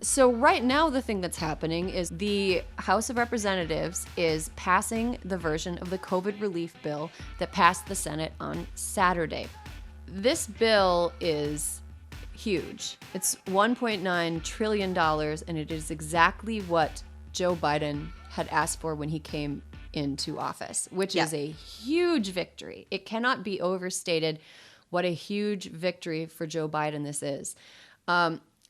So right now, the thing that's happening is the House of Representatives is passing the version of the COVID relief bill that passed the Senate on Saturday. This bill is huge. It's $1.9 trillion, and it is exactly what Joe Biden had asked for when he came into office, which is a huge victory. It cannot be overstated what a huge victory for Joe Biden this is.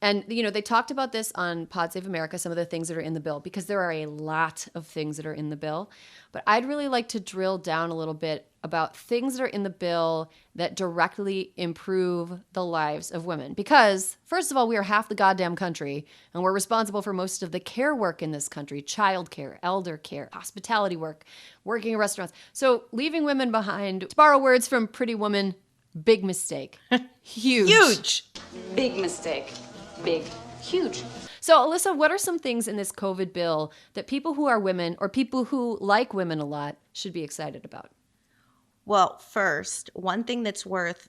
And, you know, they talked about this on Pod Save America, some of the things that are in the bill, because there are a lot of things that are in the bill. But I'd really like to drill down a little bit about things that are in the bill that directly improve the lives of women. Because, first of all, we are half the goddamn country, and we're responsible for most of the care work in this country: child care, elder care, hospitality work, working in restaurants. So leaving women behind, to borrow words from Pretty Woman, big mistake. Huge. Huge. Big mistake. Big. Huge. So, Alyssa, what are some things in this COVID bill that people who are women or people who like women a lot should be excited about? Well, first, one thing that's worth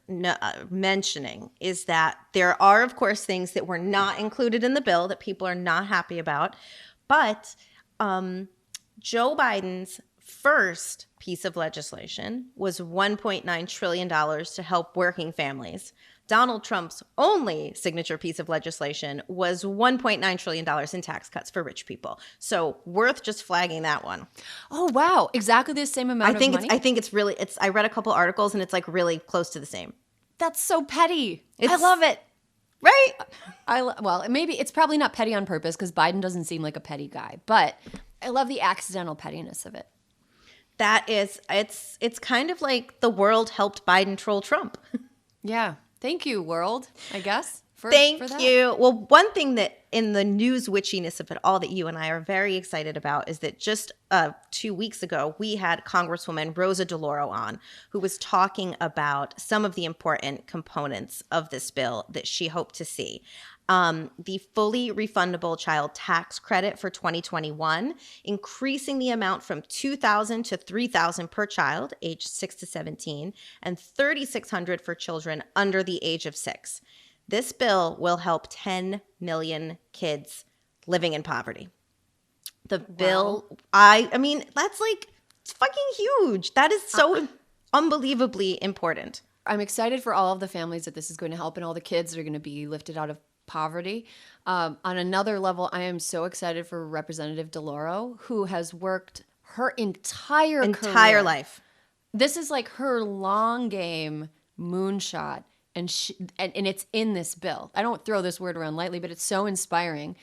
mentioning is that there are, of course, things that were not included in the bill that people are not happy about. But Joe Biden's first piece of legislation was $1.9 trillion to help working families. Donald Trump's only signature piece of legislation was $1.9 trillion in tax cuts for rich people. So worth just flagging that one. Oh, wow. Exactly the same amount of money? I think it's really, I read a couple articles and it's like really close to the same. That's so petty. I love it. Right? Well, maybe it's probably not petty on purpose because Biden doesn't seem like a petty guy, but I love the accidental pettiness of it. That is, it's kind of like the world helped Biden troll Trump. Yeah. Thank you, world, I guess. Thank you. Well, one thing that in the news witchiness of it all that you and I are very excited about is that just 2 weeks ago, we had Congresswoman Rosa DeLauro on, who was talking about some of the important components of this bill that she hoped to see. The fully refundable child tax credit for 2021, increasing the amount from $2,000 to $3,000 per child, aged 6 to 17, and $3,600 for children under the age of 6. This bill will help 10 million kids living in poverty. The bill, I mean, that's like, it's fucking huge. That is so unbelievably important. I'm excited for all of the families that this is going to help and all the kids that are going to be lifted out of poverty. On another level, I am so excited for Representative DeLauro, who has worked her entire career. Life. This is like her long game moonshot, and it's in this bill. I don't throw this word around lightly, but it's so inspiring.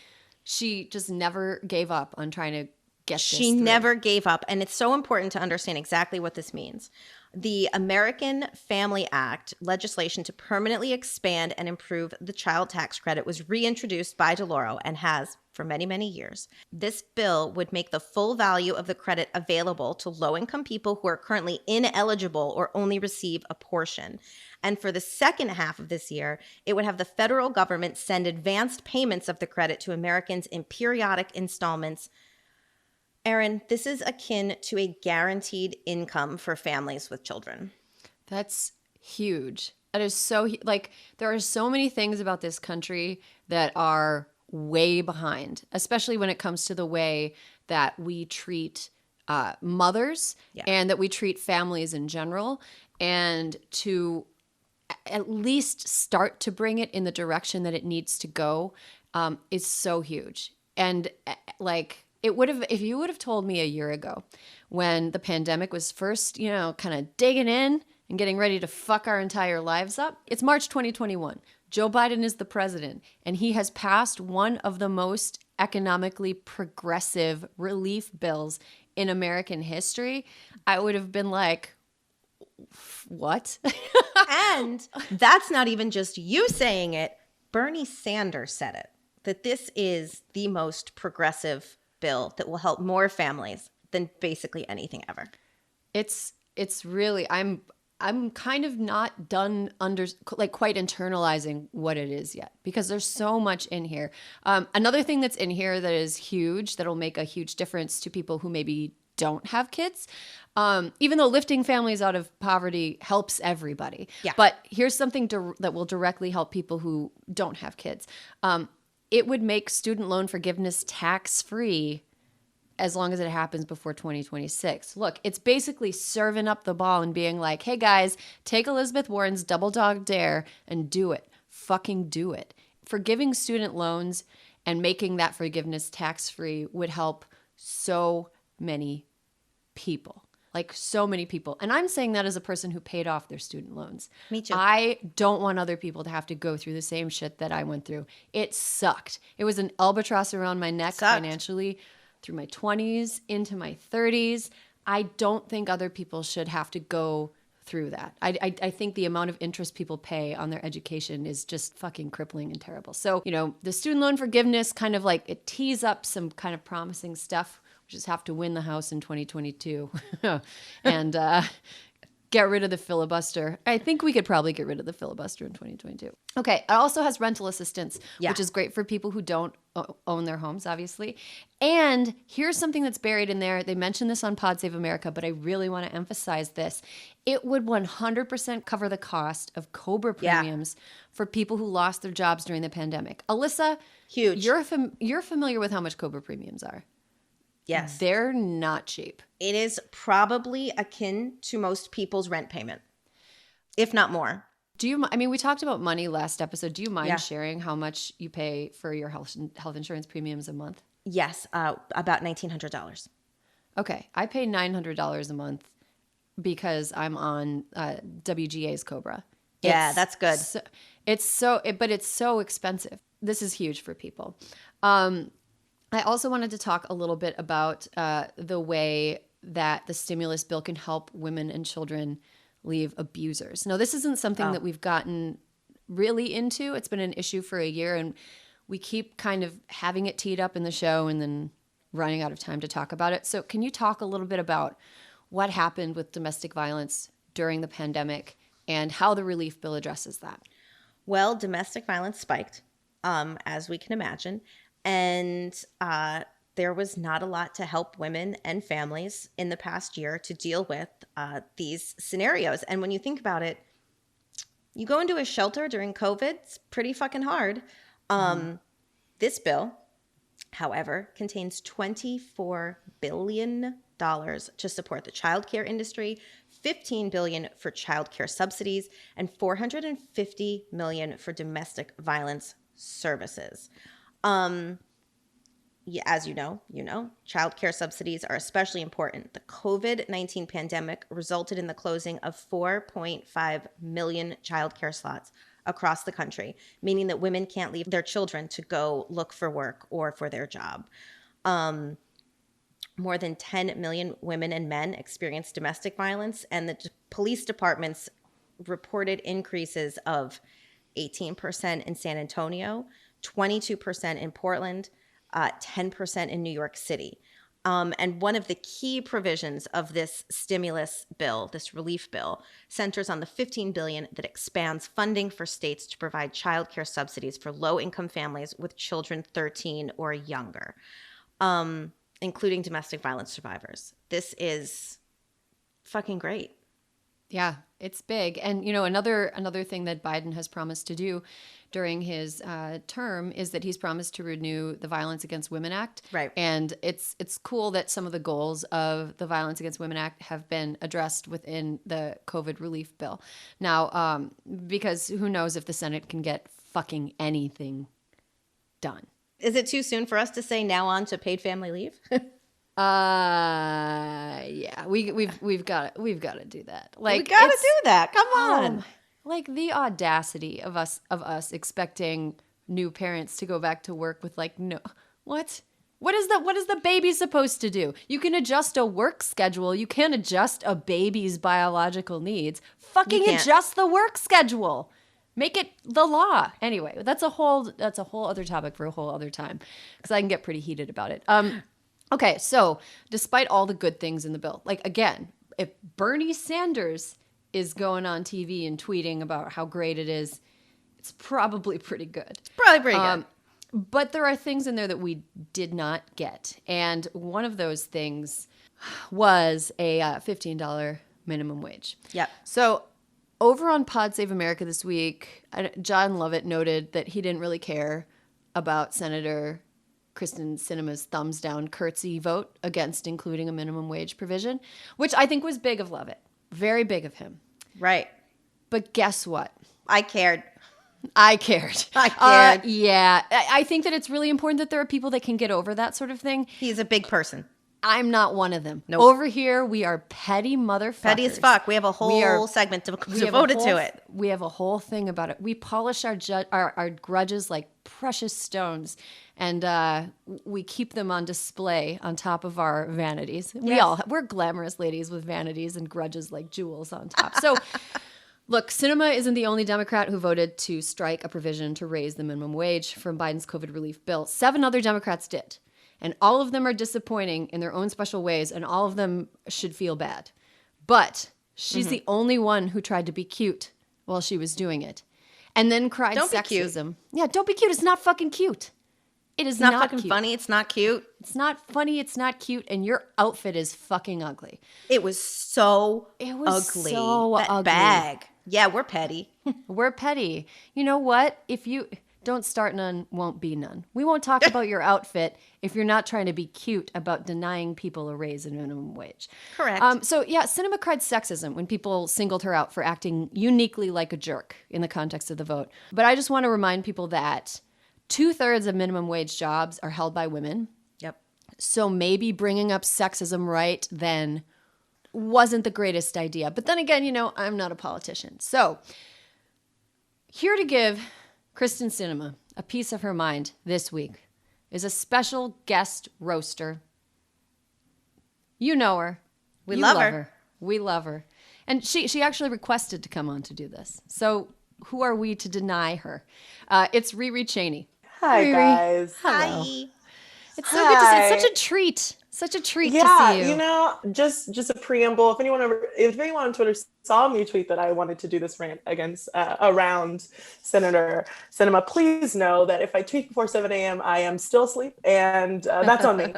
She just never gave up on trying to get this through. She never gave up, and it's so important to understand exactly what this means. The American Family Act legislation to permanently expand and improve the child tax credit was reintroduced by DeLauro and has for many, many years. This bill would make the full value of the credit available to low-income people who are currently ineligible or only receive a portion. And for the second half of this year, it would have the federal government send advanced payments of the credit to Americans in periodic installments. Erin, this is akin to a guaranteed income for families with children. That's huge. That is so, like, there are so many things about this country that are way behind, especially when it comes to the way that we treat mothers and that we treat families in general. And to at least start to bring it in the direction that it needs to go is so huge. And like, it would have, if you would have told me a year ago when the pandemic was first, you know, kind of digging in and getting ready to fuck our entire lives up. It's March 2021. Joe Biden is the president, and he has passed one of the most economically progressive relief bills in American history. I would have been like, what? And that's not even just you saying it. Bernie Sanders said it, that this is the most progressive bill that will help more families than basically anything ever. It's really, I'm kind of not done quite internalizing what it is yet, because there's so much in here. Another thing that's in here that is huge, that'll make a huge difference to people who maybe don't have kids, even though lifting families out of poverty helps everybody. Yeah. But here's something that will directly help people who don't have kids. it would make student loan forgiveness tax-free as long as it happens before 2026. Look, it's basically serving up the ball and being like, hey guys, take Elizabeth Warren's double dog dare and do it. Fucking do it. Forgiving student loans and making that forgiveness tax-free would help so many people. Like so many people. And I'm saying that as a person who paid off their student loans. Me too. I don't want other people to have to go through the same shit that I went through. It sucked. It was an albatross around my neck financially through my 20s into my 30s. I don't think other people should have to go through that. I think the amount of interest people pay on their education is just fucking crippling and terrible. So, you know, the student loan forgiveness kind of like it tees up some kind of promising stuff. We just have to win the House in 2022 and get rid of the filibuster. I think we could probably get rid of the filibuster in 2022. Okay, it also has rental assistance, which is great for people who don't own their homes, obviously. And here's something that's buried in there. They mentioned this on Pod Save America, but I really want to emphasize this. It would 100% cover the cost of COBRA premiums for people who lost their jobs during the pandemic. Alyssa, huge. You're familiar with how much COBRA premiums are. Yes. They're not cheap. It is probably akin to most people's rent payment, if not more. I mean, we talked about money last episode. Do you mind sharing how much you pay for your health insurance premiums a month? Yes, about $1,900. Okay. I pay $900 a month because I'm on WGA's COBRA. Yeah, that's good. But it's so expensive. This is huge for people. I also wanted to talk a little bit about the way that the stimulus bill can help women and children leave abusers. Now, this isn't something that we've gotten really into. It's been an issue for a year, and we keep kind of having it teed up in the show and then running out of time to talk about it. So can you talk a little bit about what happened with domestic violence during the pandemic and how the relief bill addresses that? Well, domestic violence spiked, as we can imagine. And there was not a lot to help women and families in the past year to deal with these scenarios. And when you think about it, you go into a shelter during COVID, it's pretty fucking hard. This bill, however, contains $24 billion to support the childcare industry, $15 billion for childcare subsidies, and $450 million for domestic violence services. As you know, childcare subsidies are especially important. The COVID-19 pandemic resulted in the closing of 4.5 million childcare slots across the country, meaning that women can't leave their children to go look for work or for their job. More than 10 million women and men experienced domestic violence, and the police departments reported increases of 18% in San Antonio, 22% in Portland, 10% in New York City. And one of the key provisions of this stimulus bill, this relief bill, centers on the $15 billion that expands funding for states to provide childcare subsidies for low-income families with children 13 or younger, including domestic violence survivors. This is fucking great. Yeah, it's big. And, another thing that Biden has promised to do during his term is that he's promised to renew the Violence Against Women Act. Right. And it's cool that some of the goals of the Violence Against Women Act have been addressed within the COVID relief bill. Now, because who knows if the Senate can get fucking anything done. Is it too soon for us to say now on to paid family leave? Yeah, we've got to do that. Like, we got to do that. Come on. Like the audacity of us expecting new parents to go back to work with no, what is the baby supposed to do? You can adjust a work schedule. You can't adjust a baby's biological needs. Fucking adjust the work schedule. Make it the law. Anyway, that's a whole other topic for a whole other time, because I can get pretty heated about it. Okay, so despite all the good things in the bill, again, if Bernie Sanders is going on TV and tweeting about how great it is, it's probably pretty good. It's probably pretty good. But there are things in there that we did not get. And one of those things was a $15 minimum wage. Yep. So over on Pod Save America this week, Jon Lovett noted that he didn't really care about Senator Kristen Sinema's thumbs down curtsy vote against including a minimum wage provision, which I think was big of Lovett. Very big of him. Right. But guess what? I cared. I cared. I cared. Yeah. I think that it's really important that there are people that can get over that sort of thing. He's a big person. I'm not one of them. Nope. Over here, we are petty motherfuckers. Petty as fuck. We have a whole segment devoted to it. We have a whole thing about it. We polish our grudges like precious stones, and we keep them on display on top of our vanities. We're glamorous ladies with vanities and grudges like jewels on top. So, look, Sinema isn't the only Democrat who voted to strike a provision to raise the minimum wage from Biden's COVID relief bill. 7 other Democrats did. And all of them are disappointing in their own special ways, and all of them should feel bad. But she's the only one who tried to be cute while she was doing it. And then cried Don't sexism. be cute. Yeah, don't be cute. It's not fucking cute. It is It's not not fucking cute. funny. It's not cute. It's not funny. It's not cute. And your outfit is fucking ugly. It was so was ugly. so that ugly. bag. Yeah, we're petty. We're petty. You know what? If you don't start none, won't be none. We won't talk about your outfit if you're not trying to be cute about denying people a raise in minimum wage. Correct. So yeah, Sinema cried sexism when people singled her out for acting uniquely like a jerk in the context of the vote. But I just want to remind people that 2/3 of minimum wage jobs are held by women. Yep. So maybe bringing up sexism right then wasn't the greatest idea. But then again, I'm not a politician. So here to give Kristen Sinema a piece of her mind this week is a special guest roaster. You know her. We You love her. We love her. And she actually requested to come on to do this. So who are we to deny her? It's Riri Cheney. Hi, Riri. guys. Hello. Hi. It's so good to see. It's Hi. such a treat. Such a treat Yeah, to see you. just a preamble. If anyone on Twitter saw me tweet that I wanted to do this rant against around Senator Sinema, please know that if I tweet before 7 a.m., I am still asleep, and that's on me.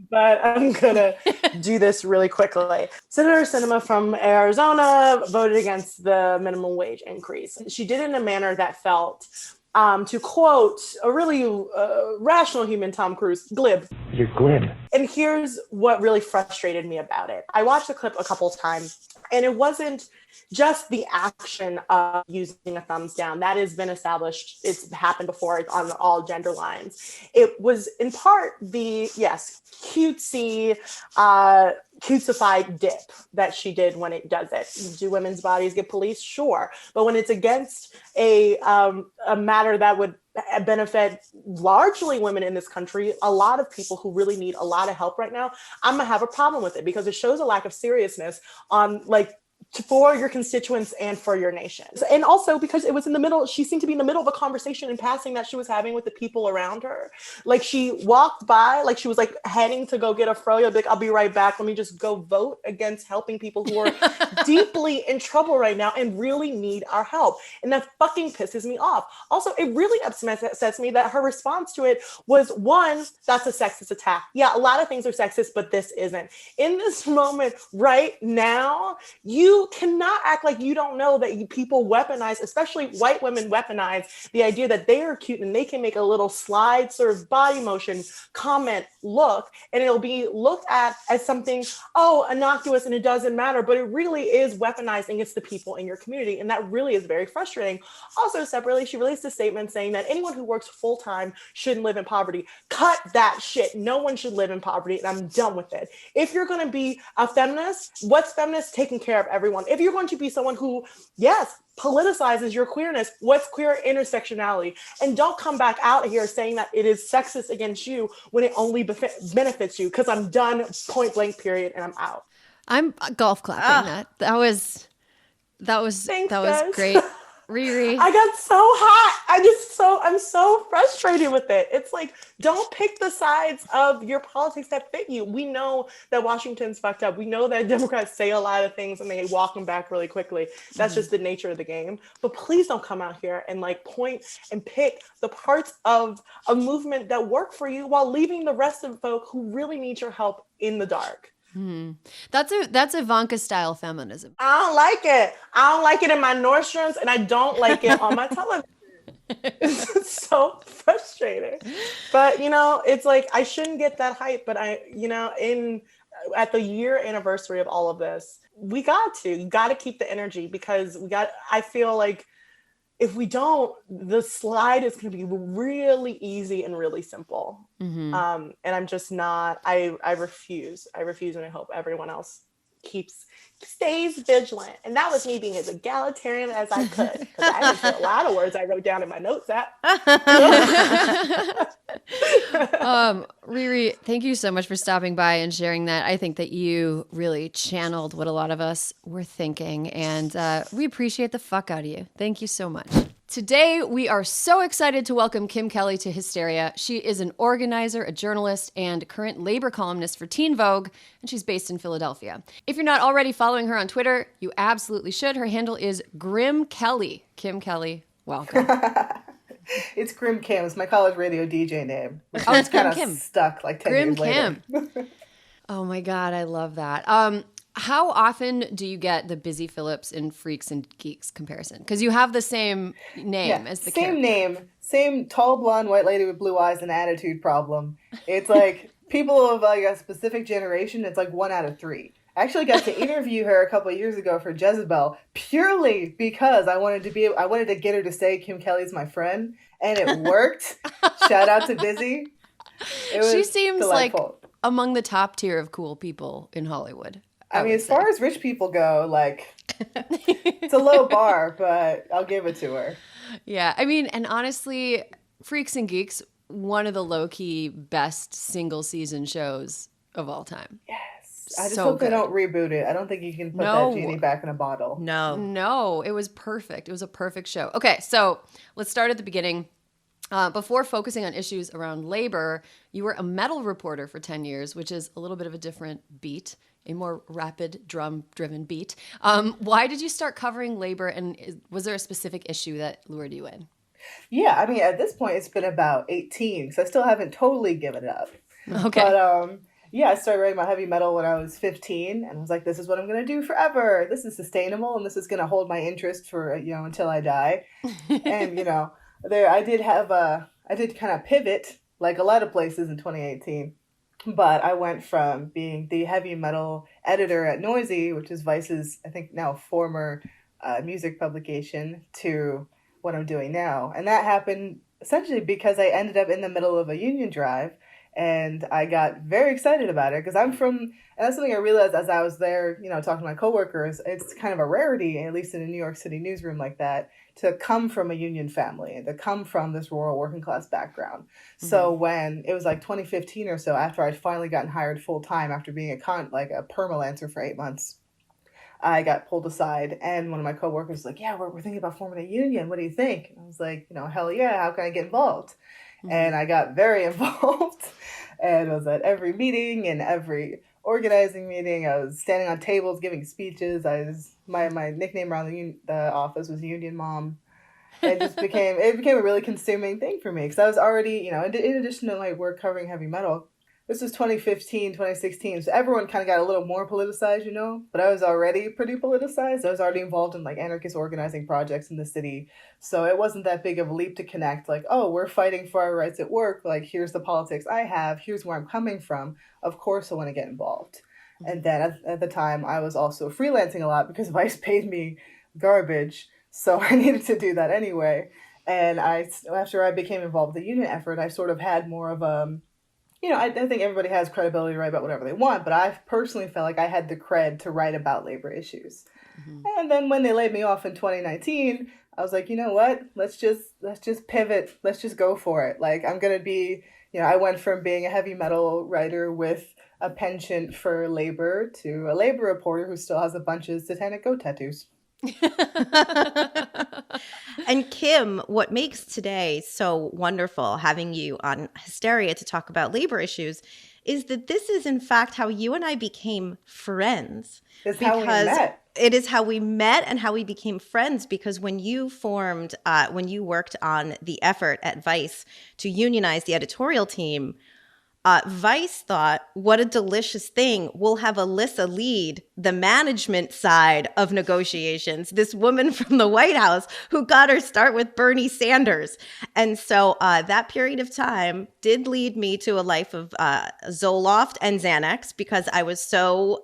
But I'm gonna do this really quickly. Senator Sinema from Arizona voted against the minimum wage increase. She did it in a manner that felt, to quote a really rational human, Tom Cruise, glib. You're glib. And here's what really frustrated me about it. I watched the clip a couple of times, and it wasn't just the action of using a thumbs down. That has been established. It's happened before on all gender lines. It was in part the, cutesy, cutesified dip that she did when it does it. Do women's bodies get policed? Sure. But when it's against a matter that would benefit largely women in this country, a lot of people who really need a lot of help right now, I'm gonna have a problem with it because it shows a lack of seriousness on for your constituents and for your nation. And also because it was in the middle, she seemed to be in the middle of a conversation in passing that she was having with the people around her. Like she walked by, like she was like heading to go get a froyo, like, I'll be right back. Let me just go vote against helping people who are deeply in trouble right now and really need our help. And that fucking pisses me off. Also, it really upsets me that her response to it was, one, that's a sexist attack. Yeah, a lot of things are sexist, but this isn't. In this moment right now, you cannot act like you don't know that people weaponize, especially white women weaponize the idea that they are cute and they can make a little slide sort of body motion comment look, and it'll be looked at as something, innocuous and it doesn't matter, but it really is weaponized against the people in your community. And that really is very frustrating. Also, separately, she released a statement saying that anyone who works full-time shouldn't live in poverty. Cut that shit. No one should live in poverty, and I'm done with it. If you're going to be a feminist, what's feminist? Taking care of everyone. If you're going to be someone who, politicizes your queerness, what's queer intersectionality? And don't come back out here saying that it is sexist against you when it only benefits you, because I'm done, point blank, period, and I'm out. I'm golf clapping that. That was Thanks, guys. great. Riri. I got so hot. I'm so frustrated with it. It's like, don't pick the sides of your politics that fit you. We know that Washington's fucked up. We know that Democrats say a lot of things and they walk them back really quickly. That's just the nature of the game. But please don't come out here and point and pick the parts of a movement that work for you while leaving the rest of the folk who really need your help in the dark. That's Ivanka style feminism. I don't like it. I don't like it in my Nordstroms, and I don't like it on my television. It's so frustrating. But, it's like I shouldn't get that hype, but at the year anniversary of all of this, you got to keep the energy, because I feel like if we don't, the slide is going to be really easy and really simple. And I'm just not, I refuse, and I hope everyone else stays vigilant. And that was me being as egalitarian as I could, because I didn't say a lot of words I wrote down in my notes app. Riri, thank you so much for stopping by and sharing that. I think that you really channeled what a lot of us were thinking, and we appreciate the fuck out of you. Thank you so much. Today, we are so excited to welcome Kim Kelly to Hysteria. She is an organizer, a journalist, and current labor columnist for Teen Vogue, and she's based in Philadelphia. If you're not already following her on Twitter, you absolutely should. Her handle is Grim Kelly. Kim Kelly, welcome. It's Grim Kim. It's my college radio DJ name. Oh, it's Grim kind Kim. of stuck like 10 Grim years later. Kim. Oh my God, I love that. How often do you get the Busy Phillips and Freaks and Geeks comparison? Because you have the same name as the same character. name, same tall blonde white lady with blue eyes and attitude problem. It's like people of like a specific generation. It's like 1 out of 3. I actually got to interview her a couple of years ago for Jezebel purely because I wanted to get her to say Kim Kelly's my friend, and it worked. Shout out to Busy. She seems delightful. like among the top tier of cool people in Hollywood. I mean, as far as rich people go, like, it's a low bar, but I'll give it to her. Yeah, I mean, and honestly, Freaks and Geeks, one of the low-key best single-season shows of all time. Yes. I just hope they don't reboot it. I don't think you can put that genie back in a bottle. No, it was perfect. It was a perfect show. Okay, so let's start at the beginning. Before focusing on issues around labor, you were a metal reporter for 10 years, which is a little bit of a different beat, a more rapid drum-driven beat. Why did you start covering labor, and was there a specific issue that lured you in? Yeah, I mean, at this point, it's been about 18, so I still haven't totally given it up. Okay. But, yeah, I started writing about heavy metal when I was 15, and I was like, this is what I'm going to do forever. This is sustainable, and this is going to hold my interest for, until I die. And, I did kind of pivot, like a lot of places in 2018. But I went from being the heavy metal editor at Noisy, which is Vice's, I think now former music publication, to what I'm doing now. And that happened essentially because I ended up in the middle of a union drive, and I got very excited about it because and that's something I realized as I was there, talking to my coworkers. It's kind of a rarity, at least in a New York City newsroom like that, to come from a union family and to come from this rural working class background. Mm-hmm. So when it was like 2015 or so, after I'd finally gotten hired full time after being a permalancer for 8 months, I got pulled aside, and one of my coworkers was like, yeah, we're thinking about forming a union. What do you think? And I was like, hell yeah, how can I get involved? Mm-hmm. And I got very involved, and I was at every meeting and every organizing meeting. I was standing on tables giving speeches. My nickname around the office was Union Mom. It became a really consuming thing for me because I was already, in addition to like work covering heavy metal, this was 2015, 2016, so everyone kind of got a little more politicized, but I was already pretty politicized. I was already involved in like anarchist organizing projects in the city, so it wasn't that big of a leap to connect, like, oh, we're fighting for our rights at work, like, here's the politics I have, here's where I'm coming from, of course I want to get involved. And then at the time, I was also freelancing a lot because Vice paid me garbage, so I needed to do that anyway. And after I became involved with the union effort, I sort of had more of a, I think everybody has credibility to write about whatever they want, but I personally felt like I had the cred to write about labor issues. Mm-hmm. And then when they laid me off in 2019, I was like, you know what? Let's just pivot. Let's just go for it. Like, I'm going to be, I went from being a heavy metal writer with a penchant for labor to a labor reporter who still has a bunch of satanic goat tattoos. And Kim, what makes today so wonderful having you on Hysteria to talk about labor issues is that this is in fact how you and I became friends. It's how we met. It is how we met and how we became friends, because when you worked on the effort at Vice to unionize the editorial team, Vice thought, what a delicious thing. We'll have Alyssa lead the management side of negotiations. This woman from the White House who got her start with Bernie Sanders. And so that period of time did lead me to a life of Zoloft and Xanax because I was so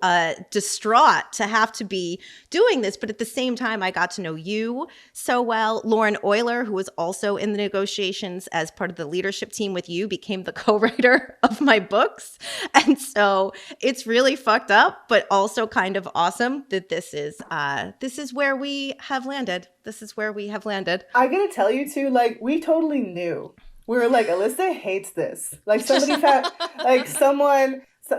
distraught to have to be doing this. But at the same time, I got to know you so well. Lauren Euler, who was also in the negotiations as part of the leadership team with you, became the co-writer of my books. And so it's really fucked up, but also kind of awesome that this is where we have landed. This is where we have landed. I gotta tell you too, like, we totally knew. We were like, Alyssa hates this. Like, somebody found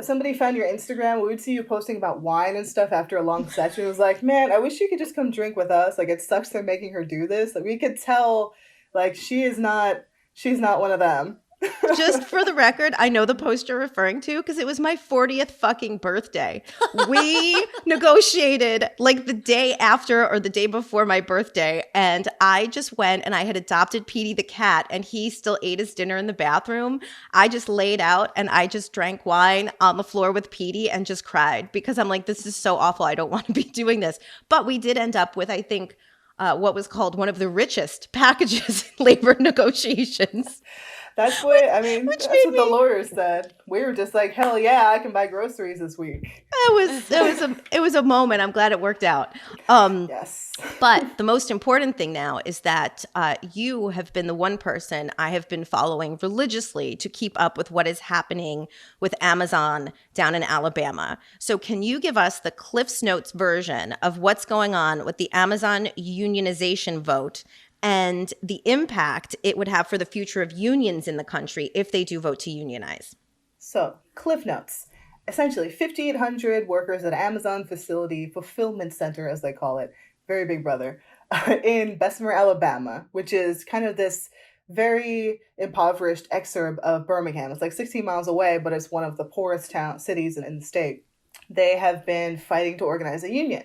somebody found your Instagram. We would see you posting about wine and stuff after a long session. It was like, man, I wish you could just come drink with us. Like, it sucks they're making her do this. Like, we could tell, like, she's not one of them. Just for the record, I know the post you're referring to because it was my 40th fucking birthday. We negotiated like the day after or the day before my birthday. And I just went and I had adopted Petey the cat and he still ate his dinner in the bathroom. I just laid out and I just drank wine on the floor with Petey and just cried because I'm like, this is so awful. I don't want to be doing this. But we did end up with, I think, what was called one of the richest packages in labor negotiations. That's what, I mean, that's what the lawyers said. We were just like, hell yeah, I can buy groceries this week. It was a moment. I'm glad it worked out. Yes. But the most important thing now is that you have been the one person I have been following religiously to keep up with what is happening with Amazon down in Alabama. So can you give us the Cliff's Notes version of what's going on with the Amazon unionization vote and the impact it would have for the future of unions in the country if they do vote to unionize? So, Cliff Notes. Essentially, 5,800 workers at Amazon facility, fulfillment center, as they call it, very big brother, in Bessemer, Alabama, which is kind of this very impoverished exurb of Birmingham. It's like 16 miles away, but it's one of the poorest cities in the state. They have been fighting to organize a union.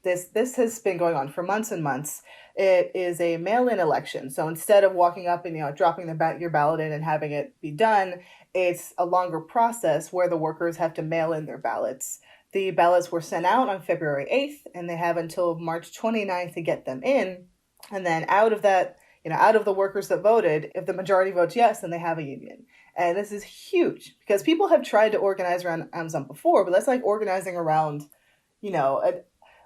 This has been going on for months and months. It is a mail-in election. So instead of walking up and dropping your ballot in and having it be done, it's a longer process where the workers have to mail in their ballots. The ballots were sent out on February 8th, and they have until March 29th to get them in. And then out of that, out of the workers that voted, if the majority votes yes, then they have a union. And this is huge because people have tried to organize around Amazon before, but that's like organizing around,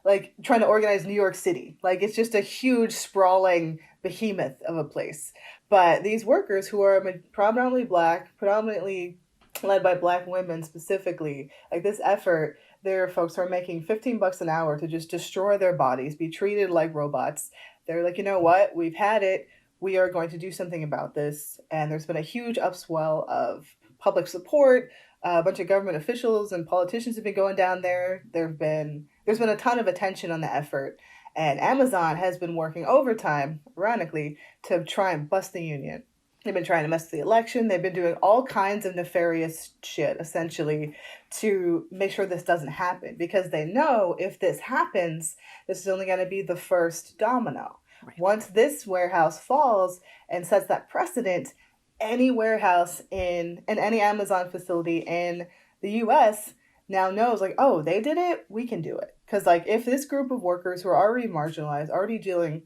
like trying to organize New York City. Like, it's just a huge sprawling behemoth of a place. But these workers who are predominantly Black, predominantly led by Black women specifically, like this effort, there are folks who are making $15 an hour to just destroy their bodies, be treated like robots. They're like, you know what? We've had it. We are going to do something about this. And there's been a huge upswell of public support. A bunch of government officials and politicians have been going down there. There's been a ton of attention on the effort. And Amazon has been working overtime, ironically, to try and bust the union. They've been trying to mess with the election. They've been doing all kinds of nefarious shit, essentially, to make sure this doesn't happen. Because they know if this happens, this is only going to be the first domino. Right. Once this warehouse falls and sets that precedent, any warehouse and any Amazon facility in the U.S. now knows, like, oh, they did it, we can do it. Because, like, if this group of workers who are already marginalized, already dealing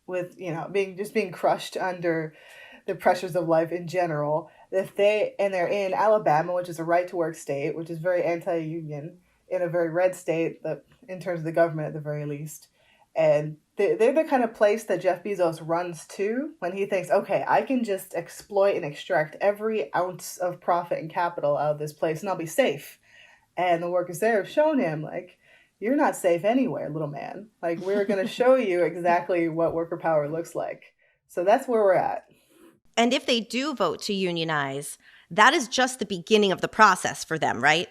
with, being crushed under the pressures of life in general, they're in Alabama, which is a right-to-work state, which is very anti-union, in a very red state, in terms of the government at the very least, and they're the kind of place that Jeff Bezos runs to when he thinks, okay, I can just exploit and extract every ounce of profit and capital out of this place and I'll be safe. And the workers there have shown him, like, you're not safe anywhere, little man. Like, we're going to show you exactly what worker power looks like. So that's where we're at. And if they do vote to unionize, that is just the beginning of the process for them, right?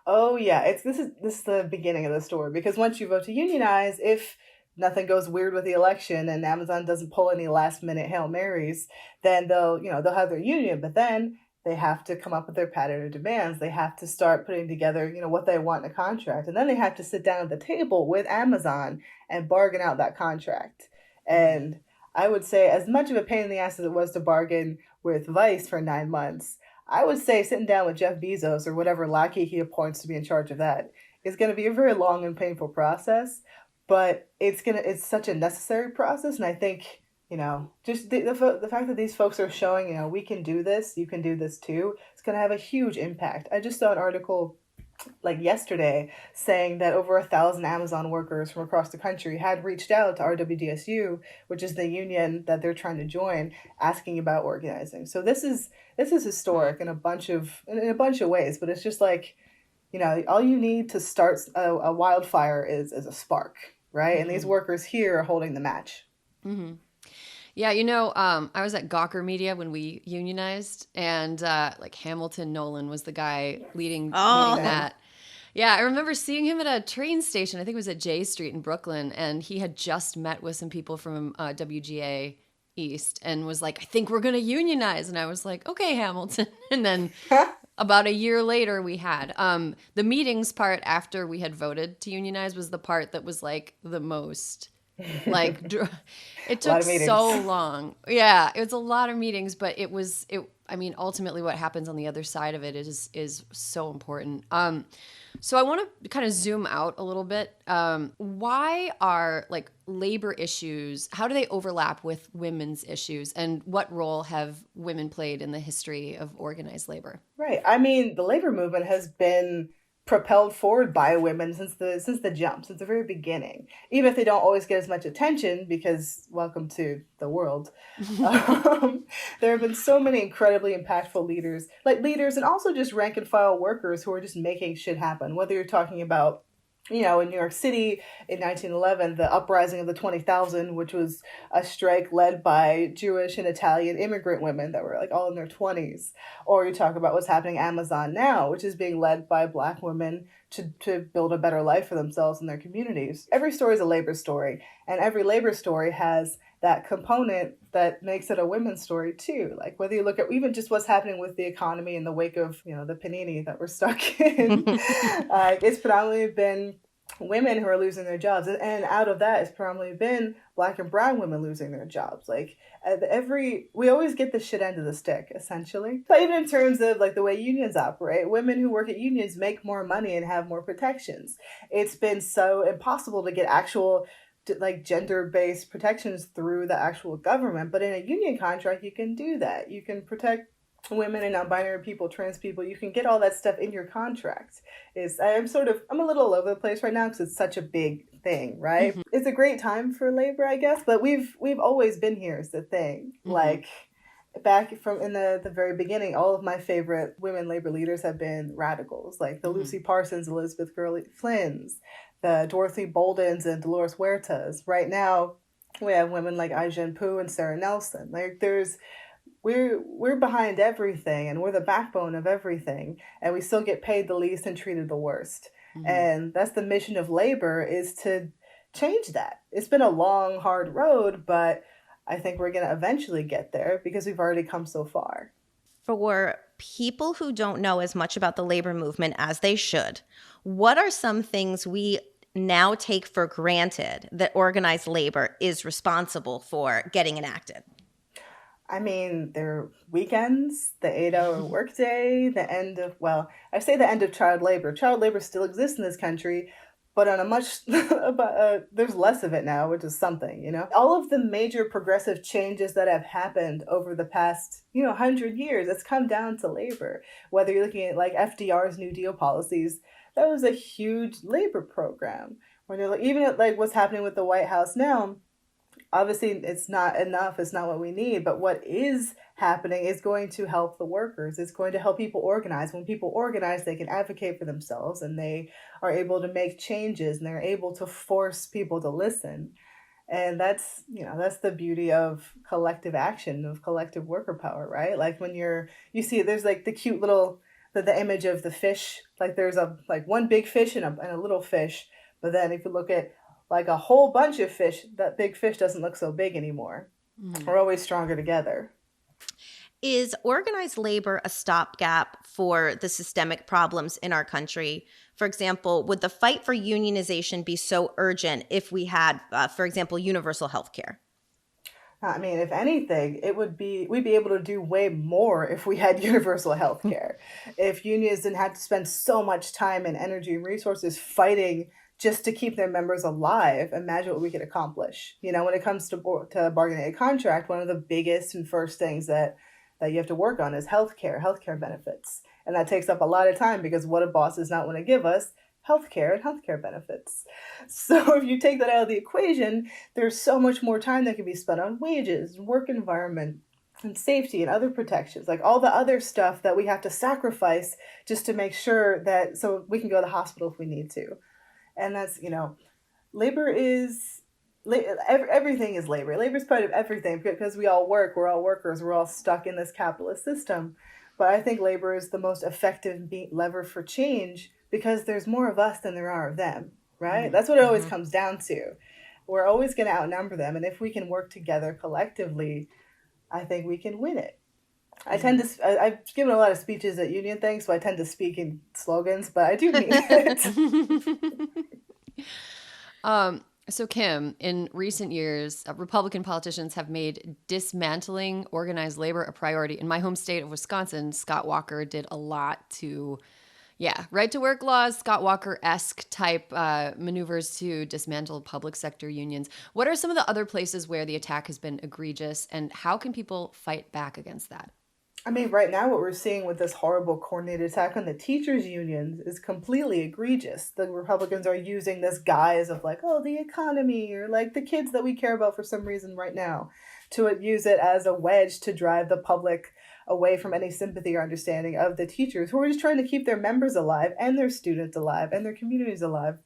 Oh, yeah. This is the beginning of the story. Because once you vote to unionize, if nothing goes weird with the election and Amazon doesn't pull any last minute Hail Marys, then they'll have their union, but then they have to come up with their pattern of demands. They have to start putting together, what they want in a contract. And then they have to sit down at the table with Amazon and bargain out that contract. And I would say, as much of a pain in the ass as it was to bargain with Vice for 9 months, I would say sitting down with Jeff Bezos or whatever lackey he appoints to be in charge of that is going to be a very long and painful process, but it's such a necessary process. And I think, just the fact that these folks are showing, we can do this, you can do this too, it's going to have a huge impact. I just saw an article like yesterday saying that over 1,000 Amazon workers from across the country had reached out to RWDSU, which is the union that they're trying to join, asking about organizing. So this is historic in a bunch of ways, but it's just like, all you need to start a wildfire is a spark, right? Mm-hmm. And these workers here are holding the match. Mm-hmm. Yeah, I was at Gawker Media when we unionized, and like Hamilton Nolan was the guy leading that. Yeah, I remember seeing him at a train station. I think it was at J Street in Brooklyn, and he had just met with some people from WGA East and was like, I think we're going to unionize. And I was like, okay, Hamilton. And then about a year later, we had the meetings part after we had voted to unionize was the part that was like the most... like it took so long. Yeah, it was a lot of meetings, but ultimately what happens on the other side of it is so important. So I want to kind of zoom out a little bit. Why are like labor issues, how do they overlap with women's issues, and what role have women played in the history of organized labor? Right. I mean, the labor movement has been propelled forward by women since the jump, since the very beginning. Even if they don't always get as much attention, because welcome to the world. There have been so many incredibly impactful leaders and also just rank and file workers who are just making shit happen. Whether you're talking about, in New York City in 1911, the uprising of the 20,000, which was a strike led by Jewish and Italian immigrant women that were like all in their 20s. Or you talk about what's happening at Amazon now, which is being led by Black women to build a better life for themselves and their communities. Every story is a labor story, and every labor story has that component that makes it a women's story too. Like whether you look at even just what's happening with the economy in the wake of, the panini that we're stuck in, it's predominantly been women who are losing their jobs. And out of that, it's predominantly been Black and brown women losing their jobs. Like we always get the shit end of the stick, essentially. But even in terms of like the way unions operate, women who work at unions make more money and have more protections. It's been so impossible to get actual like gender-based protections through the actual government, but in a union contract you can do that. You can protect women and non-binary people, trans people. You can get all that stuff in your contract. I'm a little all over the place right now because it's such a big thing, right? Mm-hmm. It's a great time for labor, I guess, but we've always been here is the thing. Mm-hmm. Like back from in the very beginning, all of my favorite women labor leaders have been radicals, like the mm-hmm. Lucy Parsons, Elizabeth Gurley Flynn's, the Dorothy Boldens and Dolores Huertas. Right now, we have women like Ai-jen Poo and Sarah Nelson. Like we're behind everything, and we're the backbone of everything, and we still get paid the least and treated the worst. Mm-hmm. And that's the mission of labor, is to change that. It's been a long, hard road, but I think we're going to eventually get there because we've already come so far. For people who don't know as much about the labor movement as they should, what are some things we now take for granted that organized labor is responsible for getting enacted? I mean, their weekends, the 8-hour workday, the end of child labor. Child labor still exists in this country, but on a much, there's less of it now, which is something, All of the major progressive changes that have happened over the past, 100 years, it's come down to labor. Whether you're looking at like FDR's New Deal policies, that was a huge labor program. When you're even at like what's happening with the White House now, obviously it's not enough, it's not what we need, but what is happening is going to help the workers. It's going to help people organize. When people organize, they can advocate for themselves, and they are able to make changes, and they're able to force people to listen. And that's the beauty of collective action, of collective worker power, right? Like when you see there's like the cute little, the image of the fish, like there's one big fish and a little fish. But then if you look at like a whole bunch of fish, that big fish doesn't look so big anymore. Mm. We're always stronger together. Is organized labor a stopgap for the systemic problems in our country? For example, would the fight for unionization be so urgent if we had, for example, universal health care? I mean, if anything, we'd be able to do way more if we had universal health care. If unions didn't have to spend so much time and energy and resources fighting just to keep their members alive, imagine what we could accomplish. You know, when it comes to bargaining a contract, one of the biggest and first things that you have to work on is healthcare benefits. And that takes up a lot of time because what do bosses not want to give us? Healthcare and healthcare benefits. So if you take that out of the equation, there's so much more time that can be spent on wages, work environment, and safety and other protections, like all the other stuff that we have to sacrifice just to make sure that so we can go to the hospital if we need to. And that's, you know, everything is labor. Labor is part of everything because we all work, we're all workers, we're all stuck in this capitalist system. But I think labor is the most effective lever for change because there's more of us than there are of them, right? Mm-hmm. That's what it always comes down to. We're always going to outnumber them. And if we can work together collectively, I think we can win it. I've given a lot of speeches at union things, so I tend to speak in slogans, but I do mean it. So Kim, in recent years, Republican politicians have made dismantling organized labor a priority. In my home state of Wisconsin, Scott Walker did a lot to, right to work laws, Scott Walker-esque type maneuvers to dismantle public sector unions. What are some of the other places where the attack has been egregious, and how can people fight back against that? I mean, right now what we're seeing with this horrible coordinated attack on the teachers' unions is completely egregious. The Republicans are using this guise of like, oh, the economy, or like the kids that we care about for some reason right now, to use it as a wedge to drive the public away from any sympathy or understanding of the teachers who are just trying to keep their members alive and their students alive and their communities alive.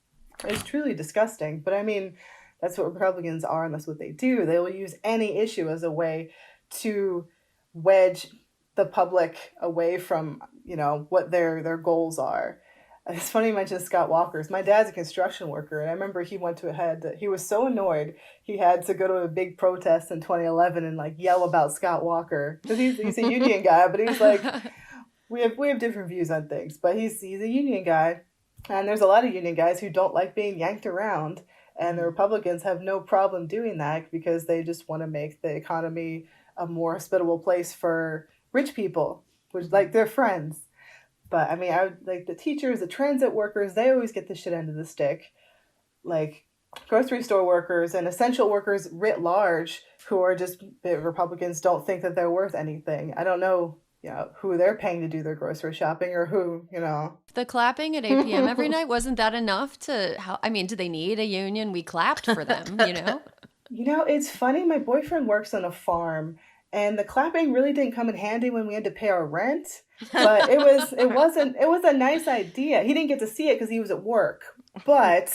It's truly disgusting. But I mean, that's what Republicans are and that's what they do. They will use any issue as a way to wedge the public away from, you know, what their goals are. It's funny you mentioned Scott Walker's. My dad's a construction worker, and I remember he he was so annoyed he had to go to a big protest in 2011 and like yell about Scott Walker because he's a union guy, but he's like, we have different views on things, but he's a union guy, and there's a lot of union guys who don't like being yanked around, and the Republicans have no problem doing that because they just want to make the economy a more hospitable place for rich people, which like they're friends. But I mean, I would like the teachers, the transit workers, they always get the shit end of the stick. Like grocery store workers and essential workers writ large who are just, Republicans don't think that they're worth anything. I don't know, who they're paying to do their grocery shopping or who, The clapping at 8 p.m. every night, wasn't that enough do they need a union? We clapped for them, It's funny. My boyfriend works on a farm. And the clapping really didn't come in handy when we had to pay our rent, but it was a nice idea. He didn't get to see it because he was at work, but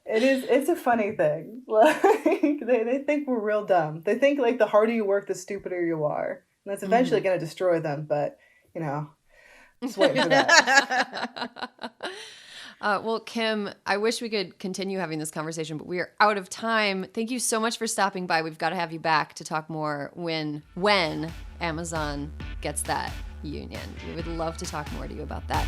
it's a funny thing. Like they think we're real dumb. They think like the harder you work, the stupider you are, and that's eventually going to destroy them. But just waiting for that. Well, Kim, I wish we could continue having this conversation, but we are out of time. Thank you so much for stopping by. We've got to have you back to talk more when Amazon gets that union. We would love to talk more to you about that.